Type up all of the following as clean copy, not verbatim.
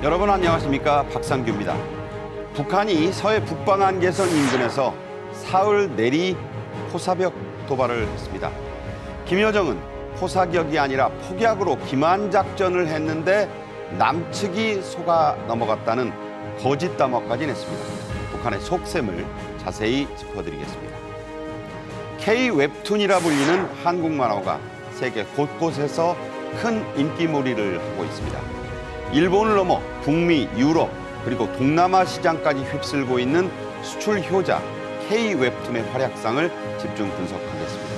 여러분 안녕하십니까, 박상규입니다. 북한이 서해 북방한계선 인근에서 사흘 내리 포사벽 도발을 했습니다. 김여정은 포사격이 아니라 폭약으로 기만 작전을 했는데 남측이 속아 넘어갔다는 거짓 담화까지 냈습니다. 북한의 속셈을 자세히 짚어드리겠습니다. K-웹툰이라 불리는 한국 만화가 세계 곳곳에서 큰 인기몰이를 하고 있습니다. 일본을 넘어 북미, 유럽, 그리고 동남아 시장까지 휩쓸고 있는 수출 효자 K-웹툰의 활약상을 집중 분석하겠습니다.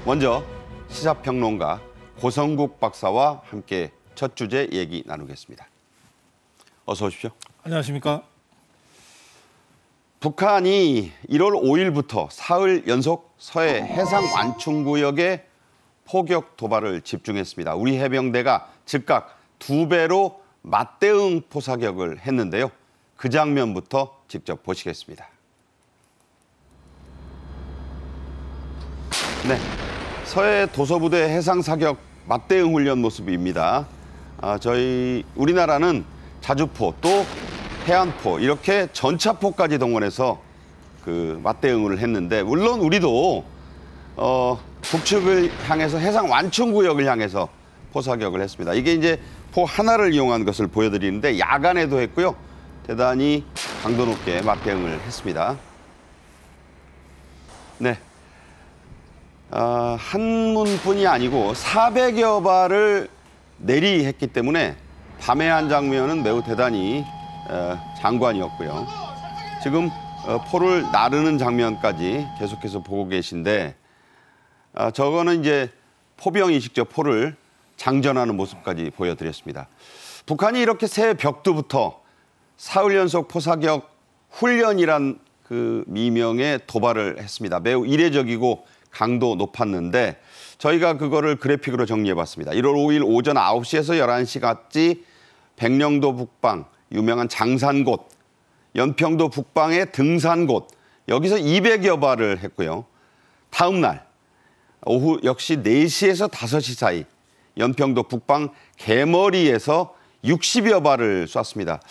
먼저 시사평론가 고성국 박사와 함께 첫 주제 얘기 나누겠습니다. 어서 오십시오. 안녕하십니까. 북한이 1월 5일부터 사흘 연속 서해 해상 완충구역에 포격 도발을 집중했습니다. 우리 해병대가 즉각 2배로 맞대응 포사격을 했는데요. 그 장면부터 직접 보시겠습니다. 네, 서해 도서부대 해상사격 맞대응 훈련 모습입니다. 저희 우리나라는 자주포 또 해안포 이렇게 전차포까지 동원해서 그 맞대응을 했는데, 물론 우리도 북측을 향해서 해상 완충구역을 향해서 포사격을 했습니다. 이게 이제 포 하나를 이용한 것을 보여드리는데 야간에도 했고요. 대단히 강도 높게 맞대응을 했습니다. 네, 한 문뿐이 아니고 400여 발을 내리했기 때문에 밤에 한 장면은 매우 대단히 장관이었고요. 지금 포를 나르는 장면까지 계속해서 보고 계신데, 저거는 이제 포병이 직접 포를 장전하는 모습까지 보여드렸습니다. 북한이 이렇게 새 벽두부터 사흘 연속 포사격 훈련이란 그 미명의 도발을 했습니다. 매우 이례적이고 강도 높았는데 저희가 그거를 그래픽으로 정리해봤습니다. 1월 5일 오전 9시에서 11시까지 백령도 북방, 유명한 장산곶, 연평도 북방의 등산곶, 여기서 200여 발을 했고요. 다음 날 오후 역시 4시에서 5시 사이 연평도 북방 개머리에서 60여 발을 쐈습니다.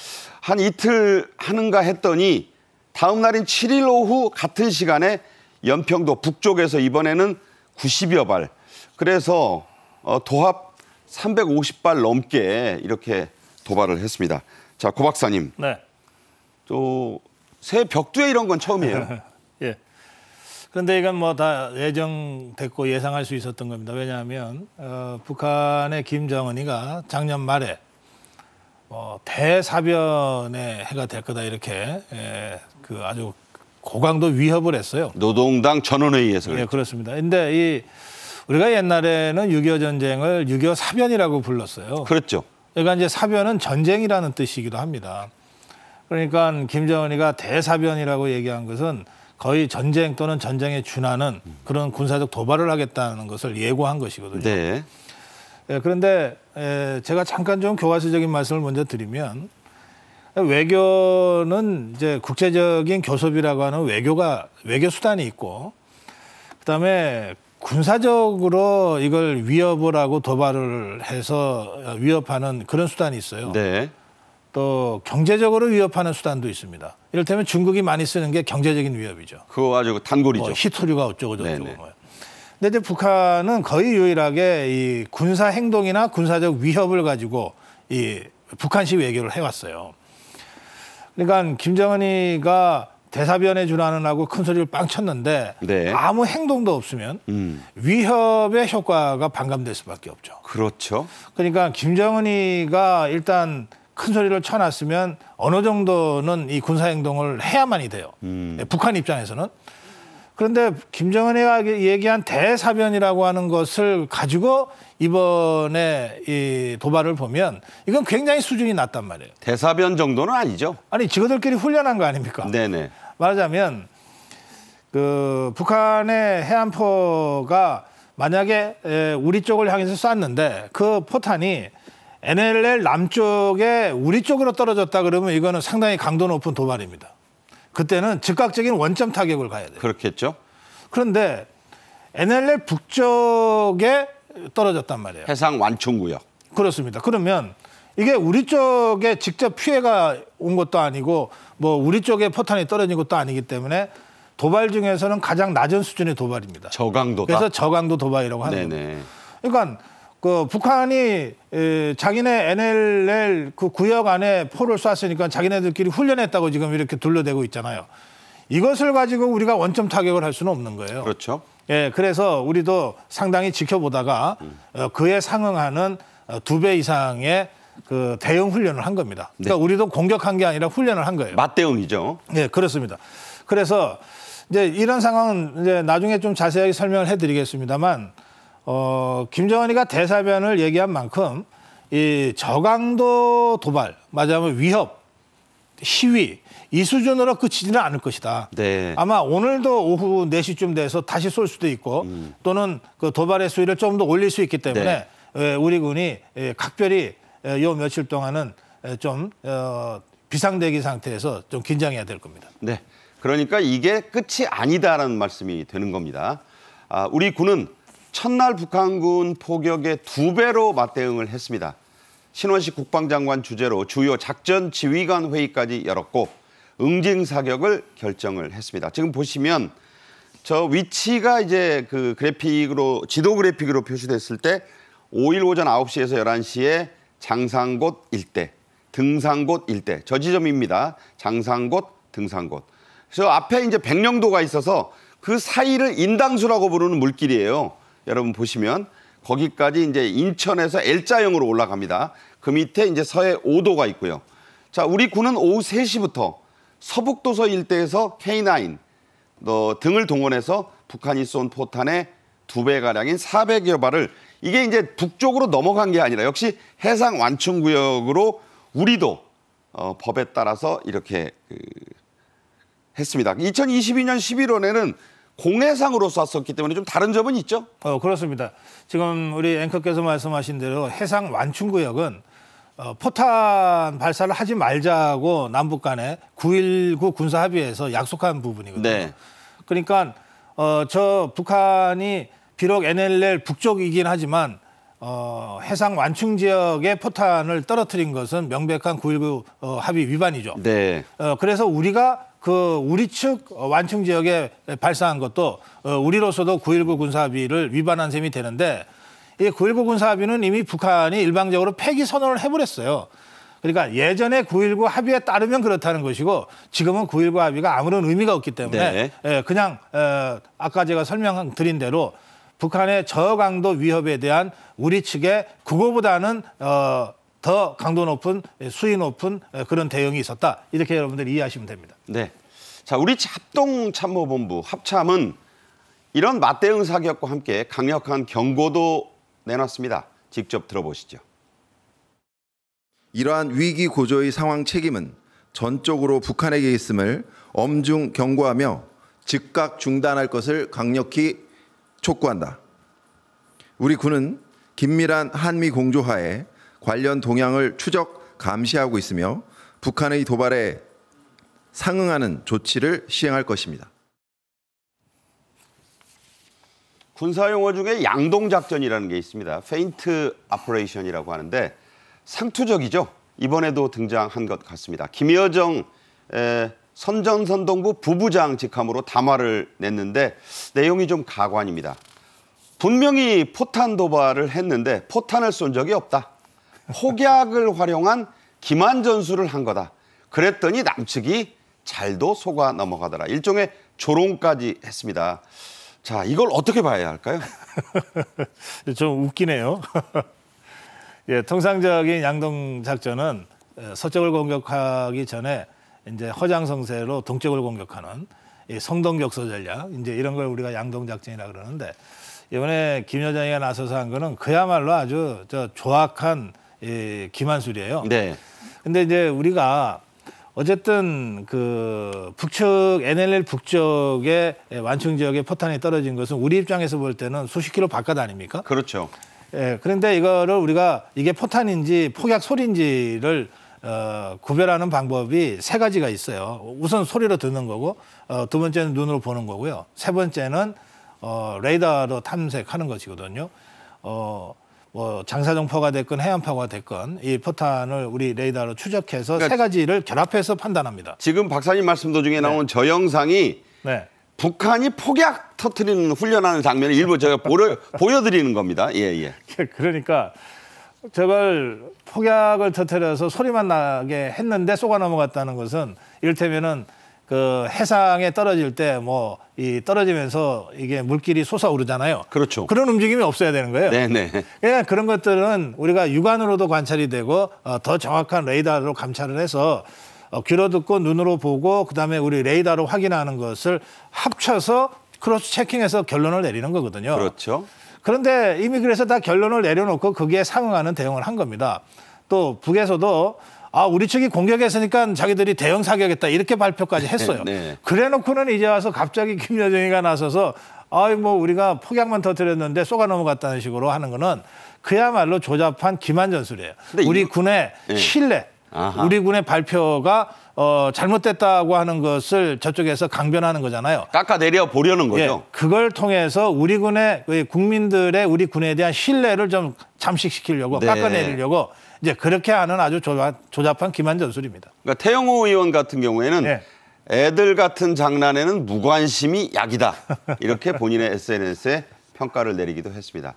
한 이틀 하는가 했더니 다음 날인 7일 오후 같은 시간에 연평도 북쪽에서 이번에는 90여 발. 그래서 도합 350발 넘게 이렇게 도발을 했습니다. 자, 고 박사님. 네. 또 새 벽두에 이런 건 처음이에요. 예. 그런데 이건 뭐 다 예정됐고 예상할 수 있었던 겁니다. 왜냐하면 북한의 김정은이가 작년 말에 대사변의 해가 될 거다 이렇게 그 아주 고강도 위협을 했어요. 노동당 전원회의에서. 예, 그렇습니다. 근데 우리가 옛날에는 6.25 전쟁을 6.25 사변이라고 불렀어요. 그렇죠. 그러니까 이제 사변은 전쟁이라는 뜻이기도 합니다. 그러니까 김정은이가 대사변이라고 얘기한 것은 거의 전쟁 또는 전쟁에 준하는 그런 군사적 도발을 하겠다는 것을 예고한 것이거든요. 네. 그런데 제가 잠깐 좀 교과서적인 말씀을 먼저 드리면, 외교는 이제 국제적인 교섭이라고 하는 외교 수단이 있고, 그다음에 군사적으로 이걸 위협을 하고 도발을 해서 위협하는 그런 수단이 있어요. 네. 또 경제적으로 위협하는 수단도 있습니다. 이를테면 중국이 많이 쓰는 게 경제적인 위협이죠. 그거 아주 단골이죠. 히토류가 어쩌고 저쩌고. 근데 이제 북한은 거의 유일하게 이 군사 행동이나 군사적 위협을 가지고 이 북한식 외교를 해왔어요. 그러니까 김정은이가 대사변에 준하는 하고 큰 소리를 빵 쳤는데 네. 아무 행동도 없으면 위협의 효과가 반감될 수밖에 없죠. 그렇죠. 그러니까 김정은이가 일단 큰 소리를 쳐놨으면 어느 정도는 이 군사행동을 해야만이 돼요. 북한 입장에서는. 그런데 김정은이가 얘기한 대사변이라고 하는 것을 가지고 이번에 이 도발을 보면 이건 굉장히 수준이 낮단 말이에요. 대사변 정도는 아니죠. 아니, 지그들끼리 훈련한 거 아닙니까? 네네. 말하자면 그 북한의 해안포가 만약에 우리 쪽을 향해서 쐈는데 그 포탄이 NLL 남쪽에 우리 쪽으로 떨어졌다 그러면 이거는 상당히 강도 높은 도발입니다. 그때는 즉각적인 원점 타격을 가야 돼요. 그렇겠죠. 그런데 NLL 북쪽에 떨어졌단 말이에요. 해상 완충구역. 그렇습니다. 그러면 이게 우리 쪽에 직접 피해가 온 것도 아니고 뭐 우리 쪽에 포탄이 떨어진 것도 아니기 때문에 도발 중에서는 가장 낮은 수준의 도발입니다. 저강도다. 그래서 저강도 도발이라고 하는 겁니다. 그러니까 그 북한이 자기네 NLL 그 구역 안에 포를 쐈으니까 자기네들끼리 훈련했다고 지금 이렇게 둘러대고 있잖아요. 이것을 가지고 우리가 원점 타격을 할 수는 없는 거예요. 그렇죠. 예, 그래서 우리도 상당히 지켜보다가 그에 상응하는 2배 이상의 그 대응 훈련을 한 겁니다. 그러니까 네. 우리도 공격한 게 아니라 훈련을 한 거예요. 맞대응이죠. 네, 그렇습니다. 그래서 이제 이런 상황은 이제 나중에 좀 자세하게 설명을 해드리겠습니다만, 김정은이가 대사변을 얘기한 만큼 이 저강도 도발, 말하자면 위협, 시위 이 수준으로 그치지는 않을 것이다. 네. 아마 오늘도 오후 4시쯤 돼서 다시 쏠 수도 있고 또는 그 도발의 수위를 좀 더 올릴 수 있기 때문에 우리 군이 각별히 요 며칠 동안은 좀 비상대기 상태에서 좀 긴장해야 될 겁니다. 네. 그러니까 이게 끝이 아니다라는 말씀이 되는 겁니다. 우리 군은 첫날 북한군 포격의 2배로 맞대응을 했습니다. 신원식 국방장관 주재로 주요 작전 지휘관 회의까지 열었고 응징 사격을 결정을 했습니다. 지금 보시면 저 위치가 이제 그 그래픽으로 지도 그래픽으로 표시됐을 때 5일 오전 9시에서 11시에 장상곶 일대, 등산곶 일대, 저 지점입니다. 장상곶, 등산곶. 그래서 앞에 이제 백령도가 있어서 그 사이를 인당수라고 부르는 물길이에요. 여러분 보시면 거기까지 이제 인천에서 L자형으로 올라갑니다. 그 밑에 이제 서해 5도가 있고요. 자, 우리 군은 오후 3시부터 서북도서 일대에서 K9 등을 동원해서 북한이 쏜 포탄의 2배가량인 400여 발을 이게 이제 북쪽으로 넘어간 게 아니라 역시 해상 완충구역으로 우리도 법에 따라서 이렇게 했습니다. 2022년 11월에는 공해상으로 쐈었기 때문에 좀 다른 점은 있죠? 그렇습니다. 지금 우리 앵커께서 말씀하신 대로 해상 완충구역은 포탄 발사를 하지 말자고 남북 간에 9.19 군사합의에서 약속한 부분이거든요. 네. 그러니까 저 북한이 비록 NLL 북쪽이긴 하지만 해상 완충 지역에 포탄을 떨어뜨린 것은 명백한 9.19 합의 위반이죠. 네. 그래서 우리가 우리 측 완충 지역에 발사한 것도 우리로서도 9.19 군사합의를 위반한 셈이 되는데 이 9.19 군사합의는 이미 북한이 일방적으로 폐기 선언을 해버렸어요. 그러니까 예전에 9.19 합의에 따르면 그렇다는 것이고 지금은 9.19 합의가 아무런 의미가 없기 때문에 그냥 아까 제가 설명드린 대로 북한의 저강도 위협에 대한 우리 측의 그거보다는 더 강도 높은 수위 높은 그런 대응이 있었다. 이렇게 여러분들이 이해하시면 됩니다. 네. 자, 우리 합동참모본부 합참은 이런 맞대응 사격과 함께 강력한 경고도 내놨습니다. 직접 들어보시죠. 이러한 위기 고조의 상황 책임은 전적으로 북한에게 있음을 엄중 경고하며 즉각 중단할 것을 강력히 촉구한다. 우리 군은 긴밀한 한미 공조하에 관련 동향을 추적 감시하고 있으며 북한의 도발에 상응하는 조치를 시행할 것입니다. 군사용어 중에 양동작전이라는 게 있습니다. 페인트 오퍼레이션이라고 하는데 상투적이죠. 이번에도 등장한 것 같습니다. 김여정 선전선동부 부부장 직함으로 담화를 냈는데 내용이 좀 가관입니다. 분명히 포탄 도발을 했는데 포탄을 쏜 적이 없다. 폭약을 활용한 기만 전술을 한 거다. 그랬더니 남측이 잘도 속아 넘어가더라. 일종의 조롱까지 했습니다. 자, 이걸 어떻게 봐야 할까요? 좀 웃기네요. 예, 통상적인 양동 작전은 서쪽을 공격하기 전에 이제 허장성세로 동쪽을 공격하는 성동격서 전략, 이제 이런 걸 우리가 양동 작전이라 그러는데 이번에 김여정이가 나서서 한 거는 그야말로 아주 조악한 기만술이에요. 네. 근데 이제 우리가 어쨌든 그 북측 NLL 북쪽의 완충 지역에 포탄이 떨어진 것은 우리 입장에서 볼 때는 수십 킬로 바깥 아닙니까? 그렇죠. 예, 그런데 이거를 우리가 이게 포탄인지 폭약 소리인지를 구별하는 방법이 3가지가 있어요. 우선 소리로 듣는 거고, 두 번째는 눈으로 보는 거고요. 세 번째는 레이더로 탐색하는 것이거든요. 뭐 장사정포가 됐건 해안파가 됐건 이 포탄을 우리 레이더로 추적해서 그러니까 세 가지를 결합해서 판단합니다. 지금 박사님 말씀 도중에 나온 저 영상이 네. 북한이 폭약 터트리는 훈련하는 장면을 일부 제가 보여드리는 겁니다. 예, 예. 그러니까 저걸 폭약을 터뜨려서 소리만 나게 했는데 쏘가 넘어갔다는 것은 이를테면은 그 해상에 떨어질 때 뭐 이 떨어지면서 이게 물길이 솟아오르잖아요. 그렇죠. 그런 움직임이 없어야 되는 거예요. 네네. 그러니까 그런 것들은 우리가 육안으로도 관찰이 되고 더 정확한 레이더로 감찰을 해서 귀로 듣고 눈으로 보고 그다음에 우리 레이더로 확인하는 것을 합쳐서 크로스 체킹해서 결론을 내리는 거거든요. 그렇죠. 그런데 이미 그래서 다 결론을 내려놓고 거기에 상응하는 대응을 한 겁니다. 또 북에서도 우리 측이 공격했으니까 자기들이 대응 사격했다 이렇게 발표까지 했어요. 네. 그래놓고는 이제 와서 갑자기 김여정이가 나서서 뭐 우리가 폭약만 터뜨렸는데 쏘가 넘어갔다는 식으로 하는 거는 그야말로 조잡한 기만 전술이에요. 우리 군의 신뢰, 아하. 우리 군의 발표가 잘못됐다고 하는 것을 저쪽에서 강변하는 거잖아요. 깎아내려 보려는 거죠. 예, 그걸 통해서 우리 군의 국민들의 우리 군에 대한 신뢰를 좀 잠식시키려고 네. 깎아내리려고 이제 그렇게 하는 아주 조잡한 기만 전술입니다. 그러니까 태영호 의원 같은 경우에는 네. 애들 같은 장난에는 무관심이 약이다. 이렇게 본인의 SNS에 평가를 내리기도 했습니다.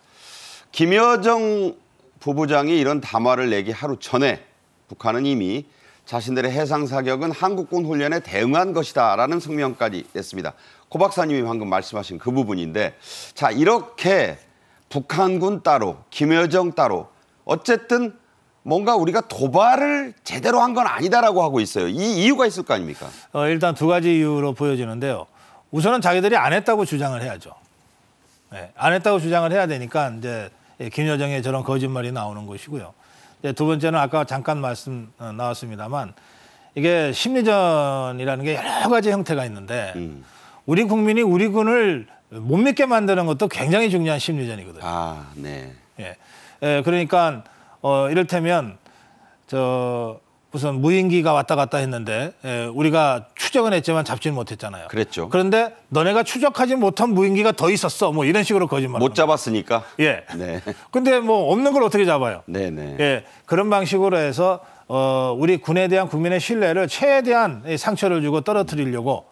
김여정 부부장이 이런 담화를 내기 하루 전에 북한은 이미 자신들의 해상 사격은 한국군 훈련에 대응한 것이다라는 성명까지 냈습니다. 고 박사님이 방금 말씀하신 그 부분인데, 자, 이렇게 북한군 따로, 김여정 따로 어쨌든 뭔가 우리가 도발을 제대로 한 건 아니다라고 하고 있어요. 이 이유가 있을 거 아닙니까? 일단 두 가지 이유로 보여지는데요. 우선은 자기들이 안 했다고 주장을 해야죠. 네, 안 했다고 주장을 해야 되니까 이제 김여정의 저런 거짓말이 나오는 것이고요. 두 번째는 아까 잠깐 말씀 나왔습니다만 이게 심리전이라는 게 여러 가지 형태가 있는데 우리 국민이 우리 군을 못 믿게 만드는 것도 굉장히 중요한 심리전이거든요. 아, 네. 예, 그러니까 이를테면 무슨 무인기가 왔다 갔다 했는데 우리가 추적은 했지만 잡지는 못했잖아요. 그랬죠. 그런데 너네가 추적하지 못한 무인기가 더 있었어. 뭐 이런 식으로 거짓말. 못 잡았으니까. 예. 네. 근데 뭐 없는 걸 어떻게 잡아요? 네네. 예. 그런 방식으로 해서 우리 군에 대한 국민의 신뢰를 최대한 상처를 주고 떨어뜨리려고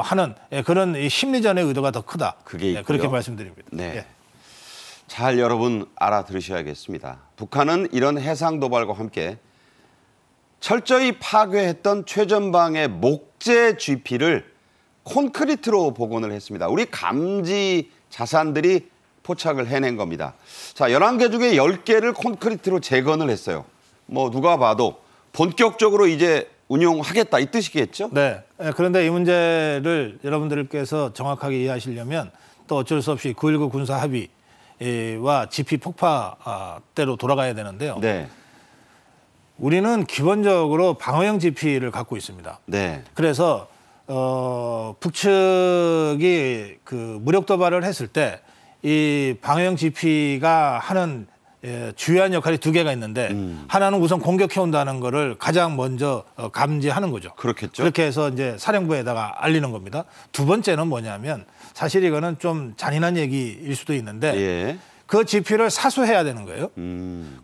하는 그런 이 심리전의 의도가 더 크다. 그게 있고요. 그렇게 말씀드립니다. 네. 예. 잘 여러분 알아들으셔야겠습니다. 북한은 이런 해상 도발과 함께 철저히 파괴했던 최전방의 목재 GP를 콘크리트로 복원을 했습니다. 우리 감지 자산들이 포착을 해낸 겁니다. 자, 11개 중에 10개를 콘크리트로 재건을 했어요. 뭐 누가 봐도 본격적으로 이제 운용하겠다 이 뜻이겠죠? 네. 그런데 이 문제를 여러분들께서 정확하게 이해하시려면 또 어쩔 수 없이 9.19 군사 합의와 GP 폭파대로 돌아가야 되는데요. 네. 우리는 기본적으로 방어형 GP를 갖고 있습니다. 네. 그래서 북측이 그 무력 도발을 했을 때 이 방어형 GP가 하는 주요한 역할이 두 개가 있는데 하나는 우선 공격해 온다는 거를 가장 먼저 감지하는 거죠. 그렇겠죠. 그렇게 해서 이제 사령부에다가 알리는 겁니다. 두 번째는 뭐냐면 사실 이거는 좀 잔인한 얘기일 수도 있는데 예. 그 GP를 사수해야 되는 거예요.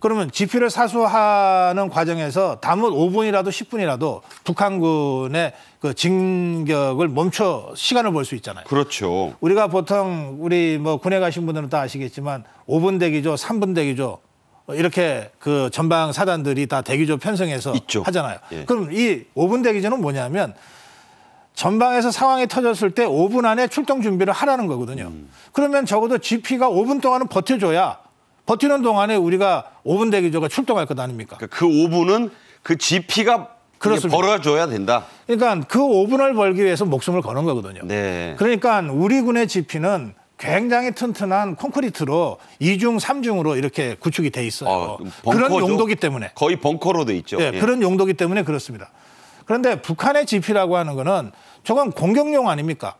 그러면 GP를 사수하는 과정에서 담은 5분이라도 10분이라도 북한군의 그 진격을 멈춰 시간을 벌 수 있잖아요. 그렇죠. 우리가 보통 우리 뭐 군에 가신 분들은 다 아시겠지만 5분 대기조, 3분 대기조 이렇게 그 전방 사단들이 다 대기조 편성해서 있죠. 하잖아요. 예. 그럼 이 5분 대기조는 뭐냐면 전방에서 상황이 터졌을 때 5분 안에 출동 준비를 하라는 거거든요. 그러면 적어도 GP가 5분 동안은 버텨줘야 버티는 동안에 우리가 5분 대기조가 출동할 것 아닙니까? 그 5분은 그 GP가 그렇습니다. 벌어줘야 된다. 그러니까 그 5분을 벌기 위해서 목숨을 거는 거거든요. 네. 그러니까 우리 군의 GP는 굉장히 튼튼한 콘크리트로 2중, 3중으로 이렇게 구축이 돼 있어요. 그런 벙커죠? 용도기 때문에. 거의 벙커로 돼 있죠. 예, 예. 그런 용도기 때문에 그렇습니다. 그런데 북한의 GP라고 하는 거는 저건 공격용 아닙니까?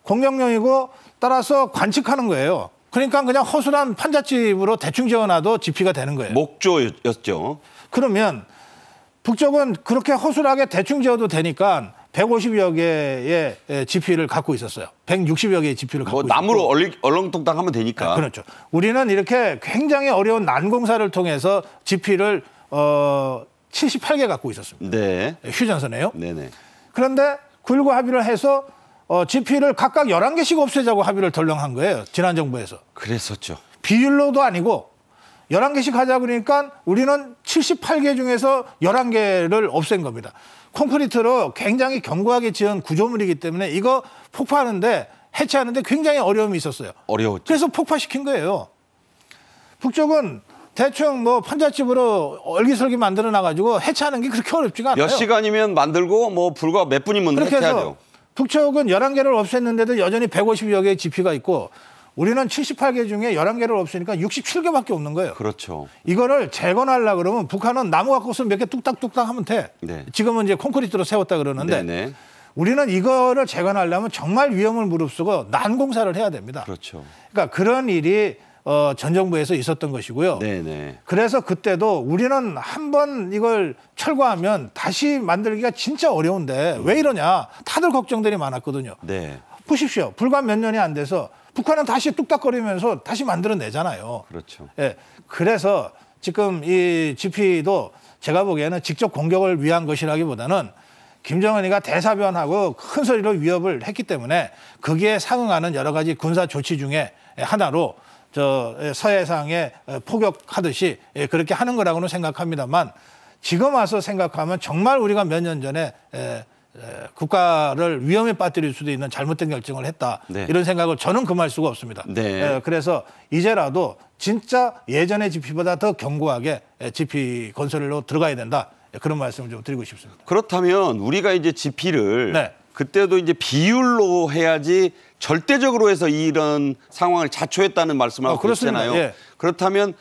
공격용이고 따라서 관측하는 거예요. 그러니까 그냥 허술한 판잣집으로 대충 지어놔도 GP가 되는 거예요. 목조였죠. 그러면 북쪽은 그렇게 허술하게 대충 지어도 되니까 150여 개의 지피를 갖고 있었어요. 160여 개의 지피를 갖고 뭐 나무로 얼렁뚱땅 하면 되니까. 그렇죠. 우리는 이렇게 굉장히 어려운 난공사를 통해서 지피를 78개 갖고 있었습니다. 네. 휴전선에요. 네네. 그런데 9.19 합의를 해서 지피를 각각 11개씩 없애자고 합의를 덜렁한 거예요. 지난 정부에서. 그랬었죠. 비율로도 아니고 11개씩 하자 그러니까 우리는 78개 중에서 11개를 없앤 겁니다. 콘크리트로 굉장히 견고하게 지은 구조물이기 때문에 이거 폭파하는데 해체하는데 굉장히 어려움이 있었어요. 어려웠죠. 그래서 폭파시킨 거예요. 북쪽은 대충 뭐 판잣집으로 얼기설기 만들어 놔가지고 해체하는 게 그렇게 어렵지가 않아요. 몇 시간이면 만들고 뭐 불과 몇 분이면 그렇게 해서 해체하죠. 북쪽은 11개를 없앴는데도 여전히 150여 개의 지피가 있고 우리는 78개 중에 11개를 없애니까 67개밖에 없는 거예요. 그렇죠. 이거를 재건하려고 그러면 북한은 나무 갖고서 몇 개 뚝딱뚝딱 하면 돼. 네. 지금은 이제 콘크리트로 세웠다 그러는데 네네. 우리는 이거를 재건하려면 정말 위험을 무릅쓰고 난공사를 해야 됩니다. 그렇죠. 그러니까 그런 일이 전 정부에서 있었던 것이고요. 네네. 그래서 그때도 우리는 한번 이걸 철거하면 다시 만들기가 진짜 어려운데 왜 이러냐. 다들 걱정들이 많았거든요. 네. 보십시오. 불과 몇 년이 안 돼서 북한은 다시 뚝딱거리면서 다시 만들어내잖아요. 그렇죠. 예. 그래서 지금 이 GP도 제가 보기에는 직접 공격을 위한 것이라기보다는 김정은이가 대사변하고 큰 소리로 위협을 했기 때문에 거기에 상응하는 여러 가지 군사 조치 중에 하나로 서해상에 포격하듯이 그렇게 하는 거라고는 생각합니다만 지금 와서 생각하면 정말 우리가 몇 년 전에 국가를 위험에 빠뜨릴 수도 있는 잘못된 결정을 했다. 네. 이런 생각을 저는 금할 수가 없습니다. 네. 그래서 이제라도 진짜 예전의 지피보다 더 견고하게 지피 건설로 들어가야 된다. 그런 말씀을 좀 드리고 싶습니다. 그렇다면 우리가 이제 지피를 네. 그때도 이제 비율로 해야지 절대적으로 해서 이런 상황을 자초했다는 말씀을 하고 그렇습니다. 계시잖아요. 예. 그렇다면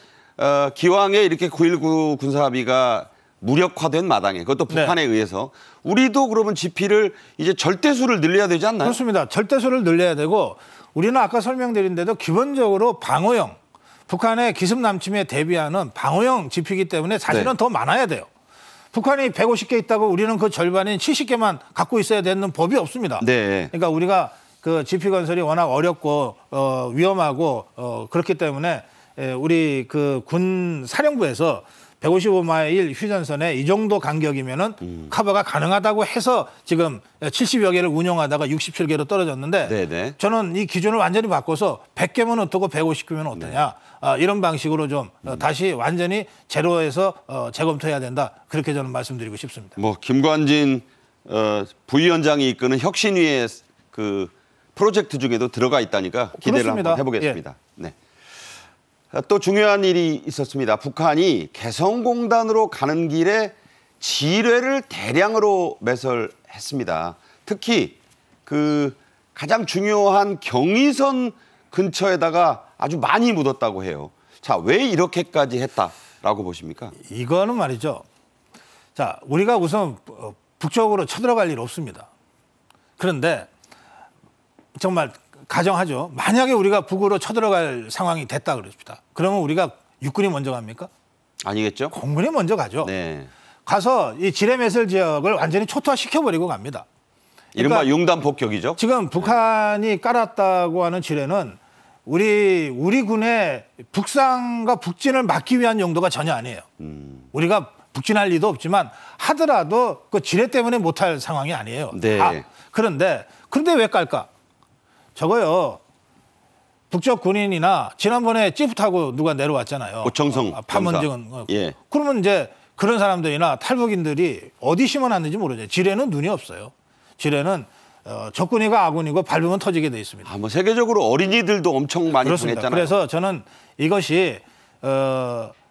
기왕에 이렇게 9.19 군사합의가 무력화된 마당에 그것도 북한에 의해서 우리도 그러면 지피를 이제 절대수를 늘려야 되지 않나요? 그렇습니다. 절대수를 늘려야 되고 우리는 아까 설명드린 대로 기본적으로 방어형, 북한의 기습 남침에 대비하는 방어형 지피이기 때문에 사실은 네. 더 많아야 돼요. 북한이 150개 있다고 우리는 그 절반인 70개만 갖고 있어야 되는 법이 없습니다. 네. 그러니까 우리가 그 지피 건설이 워낙 어렵고 위험하고 그렇기 때문에 우리 그 군 사령부에서 155마일 휴전선에 이 정도 간격이면은 커버가 가능하다고 해서 지금 70여 개를 운영하다가 67개로 떨어졌는데 네네. 저는 이 기준을 완전히 바꿔서 100개면 어떻고 150개면 어떠냐 이런 방식으로 좀 다시 완전히 제로에서 재검토해야 된다. 그렇게 저는 말씀드리고 싶습니다. 뭐 김관진 부위원장이 이끄는 혁신위의 그 프로젝트 중에도 들어가 있다니까 기대를 그렇습니다. 한번 해보겠습니다. 네. 또 중요한 일이 있었습니다. 북한이 개성공단으로 가는 길에 지뢰를 대량으로 매설했습니다. 특히 그 가장 중요한 경의선 근처에다가 아주 많이 묻었다고 해요. 자, 왜 이렇게까지 했다라고 보십니까? 이거는 말이죠. 자, 우리가 우선 북쪽으로 쳐들어갈 일 없습니다. 그런데 정말 가정하죠. 만약에 우리가 북으로 쳐들어갈 상황이 됐다 그럽시다. 그러면 우리가 육군이 먼저 갑니까? 아니겠죠? 공군이 먼저 가죠. 네. 가서 이 지뢰 매설 지역을 완전히 초토화시켜버리고 갑니다. 이른바 그러니까 융단 폭격이죠. 지금 북한이 깔았다고 하는 지뢰는 우리 군의 북상과 북진을 막기 위한 용도가 전혀 아니에요. 우리가 북진할 리도 없지만 하더라도 그 지뢰 때문에 못할 상황이 아니에요. 네. 그런데 왜 깔까? 저거요. 북쪽 군인이나 지난번에 찌프 타고 누가 내려왔잖아요. 정성 파먼증은. 예. 그러면 이제 그런 사람들이나 탈북인들이 어디 심어놨는지 모르죠. 지뢰는 눈이 없어요. 지뢰는 적군이가 아군이고 밟으면 터지게 돼 있습니다. 뭐 세계적으로 어린이들도 엄청 많이 그렇습니다. 당했잖아요. 그래서 저는 이것이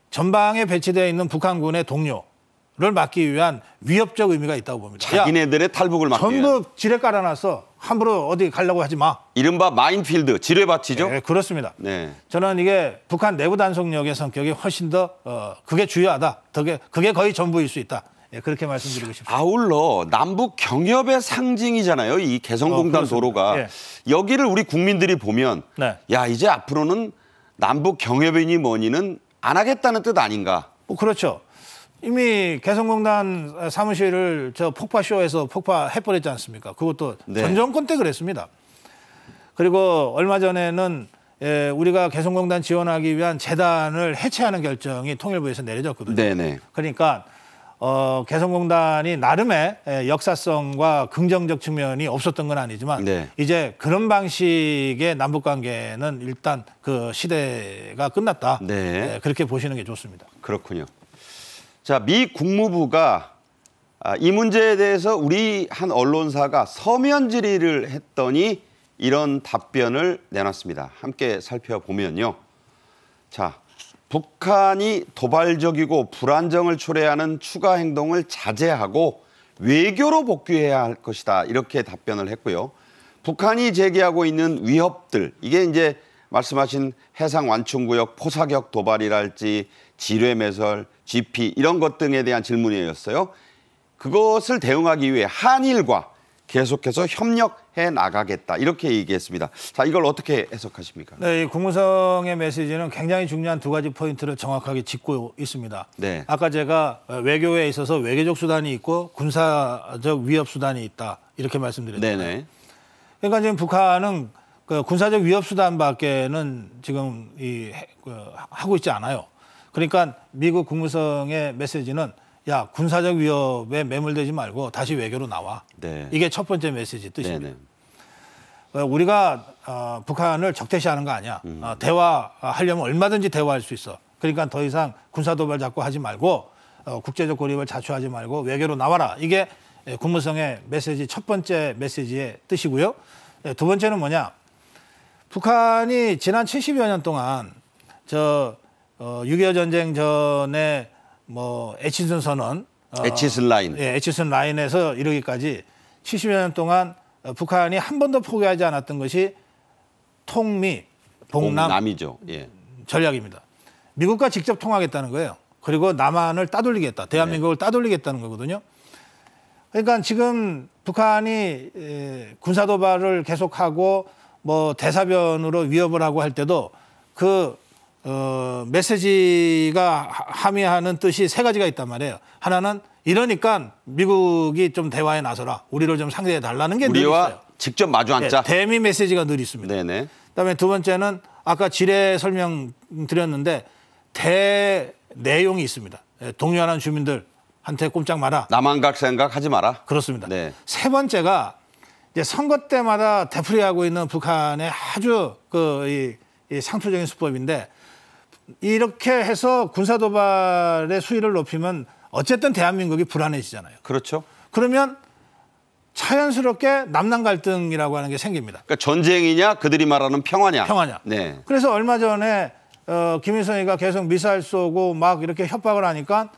전방에 배치되어 있는 북한군의 동료를 막기 위한 위협적 의미가 있다고 봅니다. 자기네들의 탈북을 막기 위한. 전부 지뢰 깔아놔서 함부로 어디 가려고 하지 마. 이른바 마인필드, 지뢰밭이죠? 네, 그렇습니다. 네. 저는 이게 북한 내부 단속력의 성격이 훨씬 더 그게 주요하다. 그게 거의 전부일 수 있다. 예, 그렇게 말씀드리고 싶습니다. 아울러 남북 경협의 상징이잖아요. 이 개성공단 도로가. 예. 여기를 우리 국민들이 보면 네. 야 이제 앞으로는 남북 경협이니 뭐니는 안 하겠다는 뜻 아닌가. 그렇죠. 이미 개성공단 사무실을 저 폭파쇼에서 폭파해버렸지 않습니까? 그것도 네. 전 정권 때 그랬습니다. 그리고 얼마 전에는 우리가 개성공단 지원하기 위한 재단을 해체하는 결정이 통일부에서 내려졌거든요. 네네. 그러니까 개성공단이 나름의 역사성과 긍정적 측면이 없었던 건 아니지만 네. 이제 그런 방식의 남북관계는 일단 그 시대가 끝났다. 네. 그렇게 보시는 게 좋습니다. 그렇군요. 자, 미 국무부가 이 문제에 대해서 우리 한 언론사가 서면 질의를 했더니 이런 답변을 내놨습니다. 함께 살펴보면요. 자, 북한이 도발적이고 불안정을 초래하는 추가 행동을 자제하고 외교로 복귀해야 할 것이다. 이렇게 답변을 했고요. 북한이 제기하고 있는 위협들, 이게 이제 말씀하신 해상 완충구역 포사격 도발이랄지 지뢰 매설, GP 이런 것 등에 대한 질문이었어요. 그것을 대응하기 위해 한일과 계속해서 협력해 나가겠다 이렇게 얘기했습니다. 자, 이걸 어떻게 해석하십니까? 네, 이 국무성의 메시지는 굉장히 중요한 두 가지 포인트를 정확하게 짚고 있습니다. 네. 아까 제가 외교에 있어서 외교적 수단이 있고 군사적 위협 수단이 있다 이렇게 말씀드렸잖아요. 네네. 그러니까 지금 북한은 그 군사적 위협 수단밖에는 지금 하고 있지 않아요. 그러니까 미국 국무성의 메시지는 야, 군사적 위협에 매몰되지 말고 다시 외교로 나와. 네. 이게 첫 번째 메시지 뜻입니다. 네네. 우리가 북한을 적대시하는 거 아니야. 대화하려면 얼마든지 대화할 수 있어. 그러니까 더 이상 군사도발 자꾸 하지 말고 국제적 고립을 자초하지 말고 외교로 나와라. 이게 국무성의 메시지 첫 번째 메시지의 뜻이고요. 두 번째는 뭐냐. 북한이 지난 70여 년 동안 6.25 전쟁 전에 뭐 에치슨 선언, 에치슨 라인. 예, 에치슨 라인에서 이르기까지 70여 년 동안 북한이 한 번도 포기하지 않았던 것이 통미, 봉남이죠. 예. 전략입니다. 미국과 직접 통하겠다는 거예요. 그리고 남한을 따돌리겠다, 대한민국을 따돌리겠다는 거거든요. 그러니까 지금 북한이 군사 도발을 계속하고 뭐 대사변으로 위협을 하고 할 때도 그 메시지가 함의하는 뜻이 세 가지가 있단 말이에요. 하나는 이러니까 미국이 좀 대화에 나서라. 우리를 좀 상대해 달라는 게 늘 있어요. 우리와 직접 마주 앉자. 네, 대미 메시지가 늘 있습니다. 네네. 그다음에 두 번째는 아까 지뢰 설명드렸는데 내용이 있습니다. 동요하는 주민들한테 꼼짝 마라. 남한 갈 생각 하지 마라. 그렇습니다. 네. 세 번째가 이제 선거 때마다 되풀이하고 있는 북한의 아주 이 상투적인 수법인데 이렇게 해서 군사 도발의 수위를 높이면 어쨌든 대한민국이 불안해지잖아요. 그렇죠. 그러면 자연스럽게 남남 갈등이라고 하는 게 생깁니다. 그러니까 전쟁이냐 그들이 말하는 평화냐. 평화냐. 네. 그래서 얼마 전에 김일성이가 계속 미사일 쏘고 막 이렇게 협박을 하니까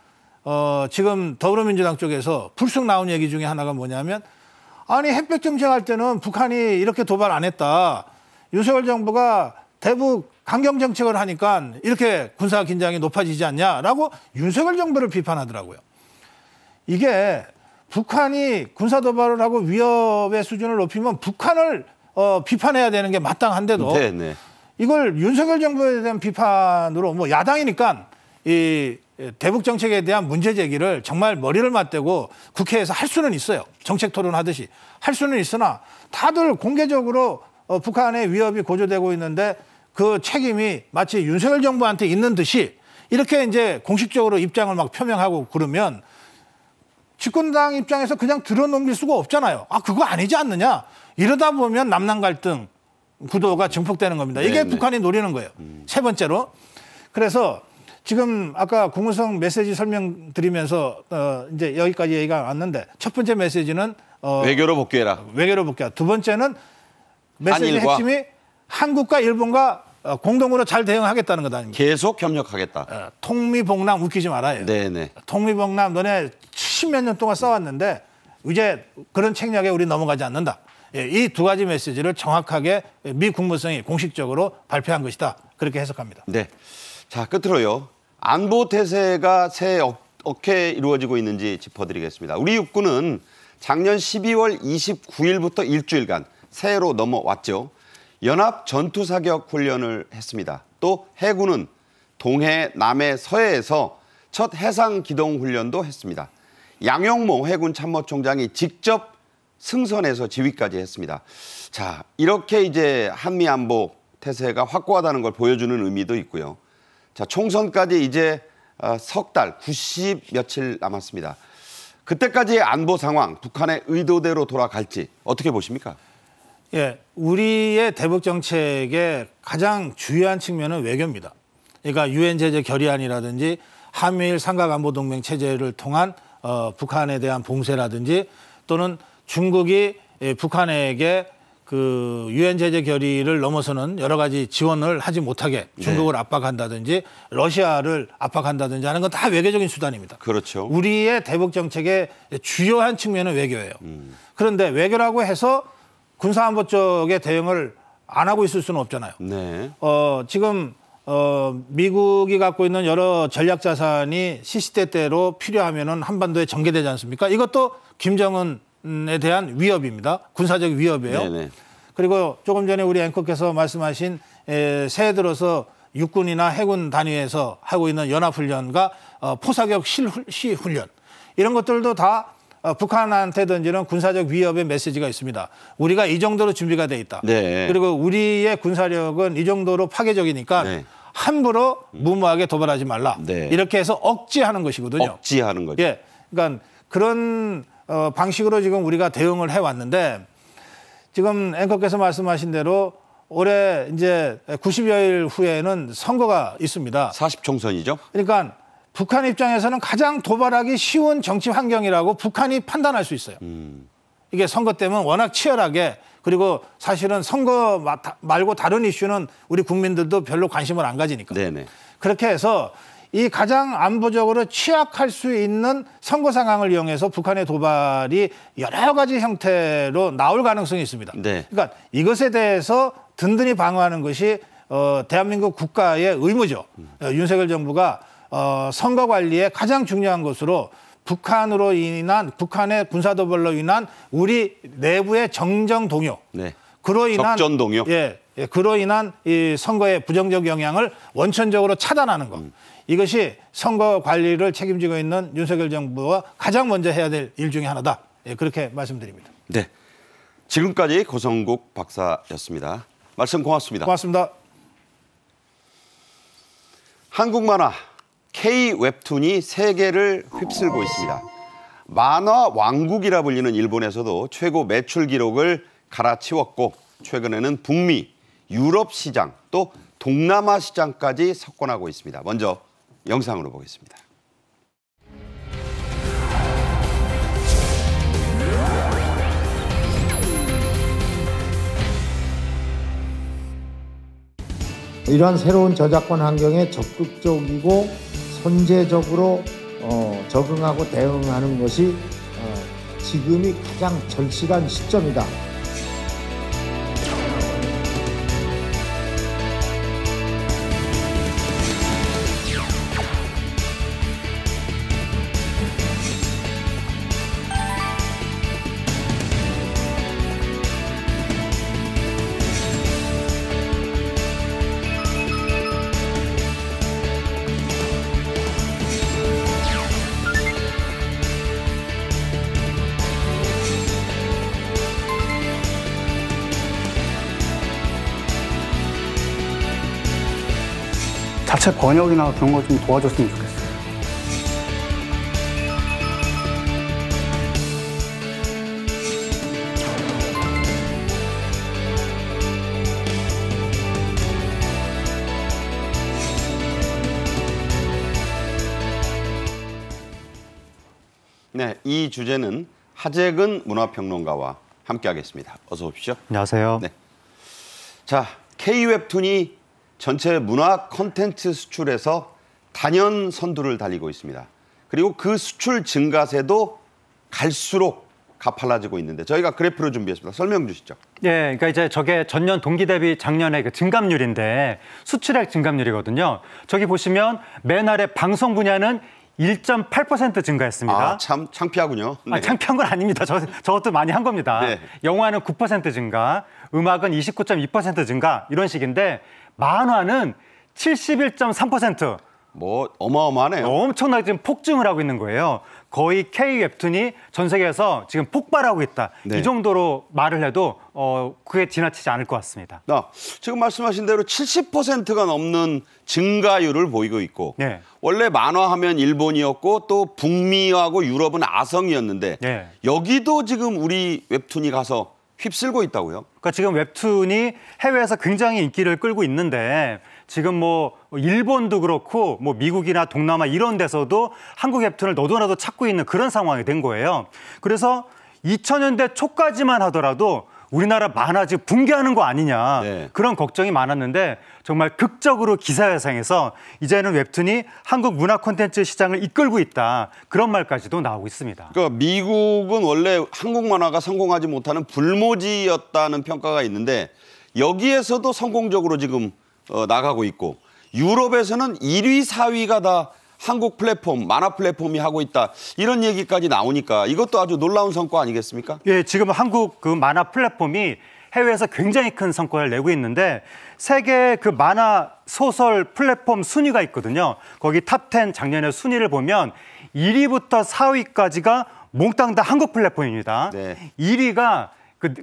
지금 더불어민주당 쪽에서 불쑥 나온 얘기 중에 하나가 뭐냐면 아니 햇볕 정책할 때는 북한이 이렇게 도발 안 했다. 윤석열 정부가 대북 강경 정책을 하니까 이렇게 군사 긴장이 높아지지 않냐라고 윤석열 정부를 비판하더라고요. 이게 북한이 군사 도발을 하고 위협의 수준을 높이면 북한을 비판해야 되는 게 마땅한데도 네네. 이걸 윤석열 정부에 대한 비판으로 뭐 야당이니까 이 대북 정책에 대한 문제 제기를 정말 머리를 맞대고 국회에서 할 수는 있어요. 정책 토론하듯이 할 수는 있으나 다들 공개적으로 북한의 위협이 고조되고 있는데 그 책임이 마치 윤석열 정부한테 있는 듯이 이렇게 이제 공식적으로 입장을 막 표명하고 그러면 집권당 입장에서 그냥 들어넘길 수가 없잖아요. 아, 그거 아니지 않느냐. 이러다 보면 남남 갈등 구도가 증폭되는 겁니다. 이게 네네. 북한이 노리는 거예요. 세 번째로. 그래서 지금 아까 국무성 메시지 설명드리면서 이제 여기까지 얘기가 왔는데 첫 번째 메시지는 외교로 복귀해라. 외교로 복귀. 두 번째는 메시지 한일과. 핵심이 한국과 일본과 공동으로 잘 대응하겠다는 것 아닙니까? 계속 협력하겠다. 통미봉남 웃기지 말아요. 네네. 통미봉남 너네 70몇 년 동안 싸웠는데 이제 그런 책략에 우리 넘어가지 않는다. 이 두 가지 메시지를 정확하게 미 국무성이 공식적으로 발표한 것이다. 그렇게 해석합니다. 네. 자, 끝으로요. 안보 태세가 새해 어떻게 이루어지고 있는지 짚어드리겠습니다. 우리 육군은 작년 12월 29일부터 일주일간 새해로 넘어왔죠. 연합 전투사격 훈련을 했습니다. 또 해군은 동해, 남해, 서해에서 첫 해상 기동 훈련도 했습니다. 양용모 해군 참모총장이 직접 승선해서 지휘까지 했습니다. 자, 이렇게 이제 한미 안보 태세가 확고하다는 걸 보여주는 의미도 있고요. 자, 총선까지 이제 석 달, 90 며칠 남았습니다. 그때까지의 안보 상황, 북한의 의도대로 돌아갈지 어떻게 보십니까? 예, 우리의 대북 정책의 가장 중요한 측면은 외교입니다. 그러니까 유엔 제재 결의안이라든지 한미일 삼각안보동맹 체제를 통한 북한에 대한 봉쇄라든지 또는 중국이 북한에게 그 유엔 제재 결의를 넘어서는 여러 가지 지원을 하지 못하게 중국을 네. 압박한다든지 러시아를 압박한다든지 하는 건 다 외교적인 수단입니다. 그렇죠. 우리의 대북 정책의 주요한 측면은 외교예요. 그런데 외교라고 해서 군사안보 쪽의 대응을 안 하고 있을 수는 없잖아요. 네. 지금 미국이 갖고 있는 여러 전략 자산이 시시때때로 필요하면은 한반도에 전개되지 않습니까? 이것도 김정은에 대한 위협입니다. 군사적 위협이에요. 네네. 그리고 조금 전에 우리 앵커께서 말씀하신 새해 들어서 육군이나 해군 단위에서 하고 있는 연합훈련과 포사격 시훈련 이런 것들도 다 북한한테 던지는 군사적 위협의 메시지가 있습니다. 우리가 이 정도로 준비가 돼 있다. 네. 그리고 우리의 군사력은 이 정도로 파괴적이니까 네. 함부로 무모하게 도발하지 말라. 네. 이렇게 해서 억지하는 것이거든요. 억지하는 거죠. 예, 그러니까 그런 방식으로 지금 우리가 대응을 해왔는데 지금 앵커께서 말씀하신 대로 올해 이제 90여일 후에는 선거가 있습니다. 40총선이죠. 그러니까 북한 입장에서는 가장 도발하기 쉬운 정치 환경이라고 북한이 판단할 수 있어요. 이게 선거 때문에 워낙 치열하게 그리고 사실은 선거 말고 다른 이슈는 우리 국민들도 별로 관심을 안 가지니까. 네네. 그렇게 해서 이 가장 안보적으로 취약할 수 있는 선거 상황을 이용해서 북한의 도발이 여러 가지 형태로 나올 가능성이 있습니다. 네. 그러니까 이것에 대해서 든든히 방어하는 것이 대한민국 국가의 의무죠. 윤석열 정부가 선거 관리에 가장 중요한 것으로 북한의 군사도발로 인한 우리 내부의 정정 동요, 네. 그로 인한 적전 동요, 그로 인한 이 선거의 부정적 영향을 원천적으로 차단하는 것. 이것이 선거 관리를 책임지고 있는 윤석열 정부와 가장 먼저 해야 될 일 중에 하나다. 그렇게 말씀드립니다. 네, 지금까지 고성국 박사였습니다. 말씀 고맙습니다. 고맙습니다. 한국 만화 K-웹툰이 세계를 휩쓸고 있습니다. 만화 왕국이라 불리는 일본에서도 최고 매출 기록을 갈아치웠고 최근에는 북미, 유럽 시장 또 동남아 시장까지 석권하고 있습니다. 먼저 영상으로 보겠습니다. 이러한 새로운 저작권 환경에 적극적이고 선제적으로 적응하고 대응하는 것이 지금이 가장 절실한 시점이다. 자체 번역이나 그런 거 좀 도와줬으면 좋겠어요. 네, 이 주제는 하재근 문화평론가와 함께하겠습니다. 어서 오십시오. 안녕하세요. 네. 자, K-웹툰이 전체 문화 콘텐츠 수출에서 단연 선두를 달리고 있습니다. 그리고 그 수출 증가세도 갈수록 가팔라지고 있는데 저희가 그래프를 준비했습니다. 설명 주시죠. 예, 그러니까 이제 저게 전년 동기 대비 작년의 그 증감률인데 수출액 증감률이거든요. 저기 보시면 매날의 방송 분야는 1.8% 증가했습니다. 아, 참 창피하군요. 네. 창피한 건 아닙니다. 저것도 많이 한 겁니다. 네. 영화는 9% 증가, 음악은 29.2% 증가 이런 식인데 만화는 71.3%. 뭐 어마어마하네요. 엄청나게 지금 폭증을 하고 있는 거예요. 거의 K 웹툰이 전 세계에서 지금 폭발하고 있다. 네. 이 정도로 말을 해도 그게 지나치지 않을 것 같습니다. 지금 말씀하신 대로 70%가 넘는 증가율을 보이고 있고 네. 원래 만화하면 일본이었고 또 북미하고 유럽은 아성이었는데 네. 여기도 지금 우리 웹툰이 가서 휩쓸고 있다고요? 그러니까 지금 웹툰이 해외에서 굉장히 인기를 끌고 있는데 지금 뭐 일본도 그렇고 뭐 미국이나 동남아 이런 데서도 한국 웹툰을 너도나도 찾고 있는 그런 상황이 된 거예요. 그래서 2000년대 초까지만 하더라도 우리나라 만화 지금 붕괴하는 거 아니냐 네. 그런 걱정이 많았는데 정말 극적으로 기사회상에서 이제는 웹툰이 한국 문화 콘텐츠 시장을 이끌고 있다 그런 말까지도 나오고 있습니다. 그러니까 미국은 원래 한국 만화가 성공하지 못하는 불모지였다는 평가가 있는데 여기에서도 성공적으로 지금 나가고 있고 유럽에서는 1위, 4위가 다 한국 플랫폼, 만화 플랫폼이 하고 있다. 이런 얘기까지 나오니까 이것도 아주 놀라운 성과 아니겠습니까? 예, 지금 한국 그 만화 플랫폼이 해외에서 굉장히 큰 성과를 내고 있는데 세계 그 만화 소설 플랫폼 순위가 있거든요. 거기 탑10 작년의 순위를 보면 1위부터 4위까지가 몽땅 다 한국 플랫폼입니다. 네. 1위가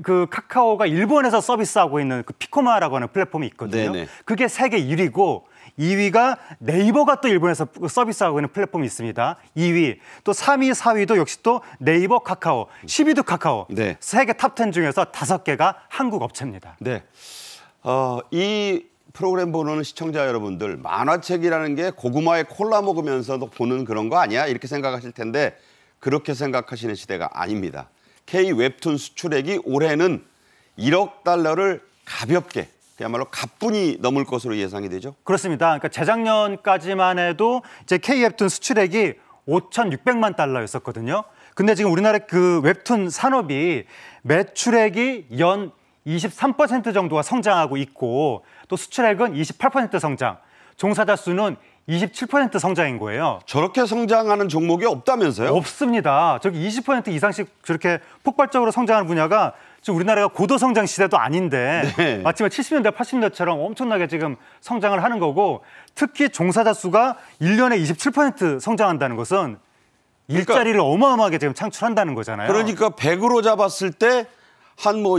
그 카카오가 일본에서 서비스하고 있는 그 피코마라고 하는 플랫폼이 있거든요. 네네. 그게 세계 1위고 2위가 네이버가 또 일본에서 서비스하고 있는 플랫폼이 있습니다. 2위. 또 3위, 4위도 역시 또 네이버, 카카오. 10위도 카카오. 네. 세계 탑10 중에서 5개가 한국 업체입니다. 네. 이 프로그램 보는 시청자 여러분들 만화책이라는 게 고구마에 콜라 먹으면서도 보는 그런 거 아니야? 이렇게 생각하실 텐데 그렇게 생각하시는 시대가 아닙니다. K 웹툰 수출액이 올해는 1억 달러를 가볍게 그야말로 가뿐히 넘을 것으로 예상이 되죠. 그렇습니다. 그러니까 재작년까지만 해도 이제 K 웹툰 수출액이 5,600만 달러였었거든요. 근데 지금 우리나라 그 웹툰 산업이 매출액이 연 23% 정도가 성장하고 있고 또 수출액은 28% 성장, 종사자 수는 27% 성장인 거예요. 저렇게 성장하는 종목이 없다면서요? 없습니다. 저기 20% 이상씩 저렇게 폭발적으로 성장하는 분야가 지금 우리나라가 고도 성장 시대도 아닌데 네. 마치 70년대, 80년대처럼 엄청나게 지금 성장을 하는 거고 특히 종사자 수가 1년에 27% 성장한다는 것은 일자리를 어마어마하게 지금 창출한다는 거잖아요. 그러니까 100으로 잡았을 때 한 뭐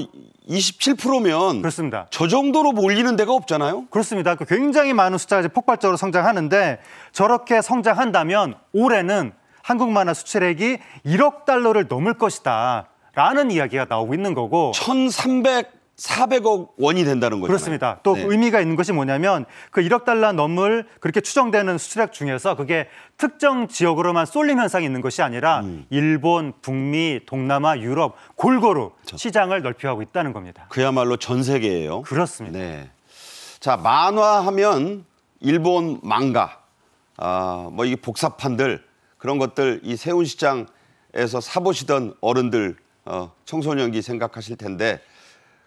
27%면 그렇습니다. 저 정도로 몰리는 데가 없잖아요. 그렇습니다. 굉장히 많은 숫자가 폭발적으로 성장하는데 저렇게 성장한다면 올해는 한국 만화 수출액이 1억 달러를 넘을 것이다 라는 이야기가 나오고 있는 거고 400억 원이 된다는 거죠. 그렇습니다. 또 네. 의미가 있는 것이 뭐냐면 그 1억 달러 넘을 그렇게 추정되는 수출액 중에서 그게 특정 지역으로만 쏠림 현상이 있는 것이 아니라 일본, 북미, 동남아, 유럽 골고루 시장을 넓혀가고 있다는 겁니다. 그야말로 전 세계예요. 그렇습니다. 네. 자, 만화하면 일본 망가, 뭐 이게 복사판들 그런 것들 이 세운시장에서 사보시던 어른들, 청소년기 생각하실 텐데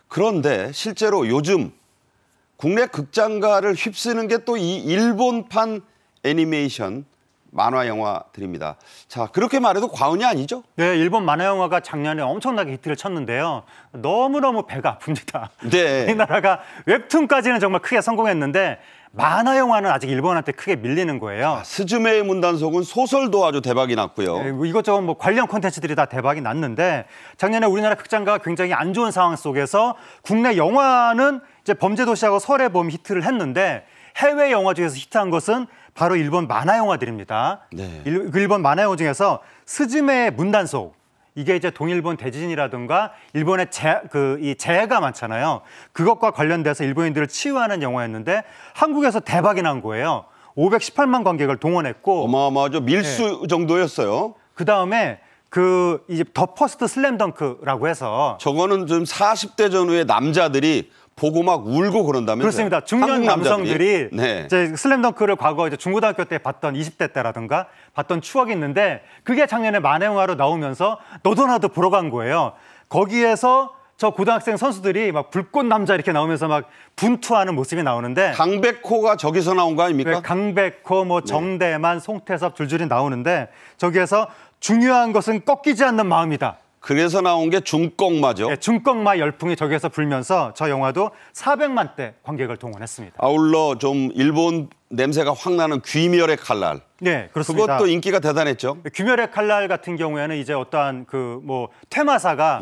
그런데 실제로 요즘 국내 극장가를 휩쓰는 게 또 이 일본판 애니메이션 만화 영화들입니다. 자, 그렇게 말해도 과언이 아니죠? 네, 일본 만화 영화가 작년에 엄청나게 히트를 쳤는데요. 너무너무 배가 아픕니다. 네. 우리나라가 웹툰까지는 정말 크게 성공했는데 만화 영화는 아직 일본한테 크게 밀리는 거예요. 스즈메의 문단속은 소설도 아주 대박이 났고요. 네, 뭐 이것저것 뭐 관련 콘텐츠들이 다 대박이 났는데 작년에 우리나라 극장가가 굉장히 안 좋은 상황 속에서 국내 영화는 이제 범죄도시하고 설애범 히트를 했는데 해외 영화 중에서 히트한 것은 바로 일본 만화 영화들입니다. 네. 일본 만화 영화 중에서 스즈메의 문단속 이게 이제 동일본 대지진이라든가 일본의 이 재해가 많잖아요. 그것과 관련돼서 일본인들을 치유하는 영화였는데 한국에서 대박이 난 거예요. 518만 관객을 동원했고 어마어마하죠. 밀수 네. 정도였어요. 그다음에 이제 더 퍼스트 슬램덩크라고 해서 저거는 좀 40대 전후의 남자들이 보고 막 울고 그런다면서요. 그렇습니다. 중년 한국 남성들이 네. 이제 슬램덩크를 과거 이제 중고등학교 때 봤던 20대 때라든가 봤던 추억이 있는데 그게 작년에 만화 영화로 나오면서 너도 나도 보러 간 거예요. 거기에서 저 고등학생 선수들이 막 불꽃 남자 이렇게 나오면서 막 분투하는 모습이 나오는데 강백호가 저기서 나온 거 아닙니까? 네, 강백호, 뭐 정대만, 송태섭 줄줄이 나오는데 저기에서 중요한 것은 꺾이지 않는 마음이다. 그래서 나온 게 중꺾마죠. 네, 중꺾마 열풍이 저기에서 불면서 저 영화도 400만 대 관객을 동원했습니다. 아울러 좀 일본 냄새가 확 나는 귀멸의 칼날. 네, 그렇습니다. 그것도 인기가 대단했죠. 귀멸의 칼날 같은 경우에는 이제 어떠한 그 뭐 퇴마사가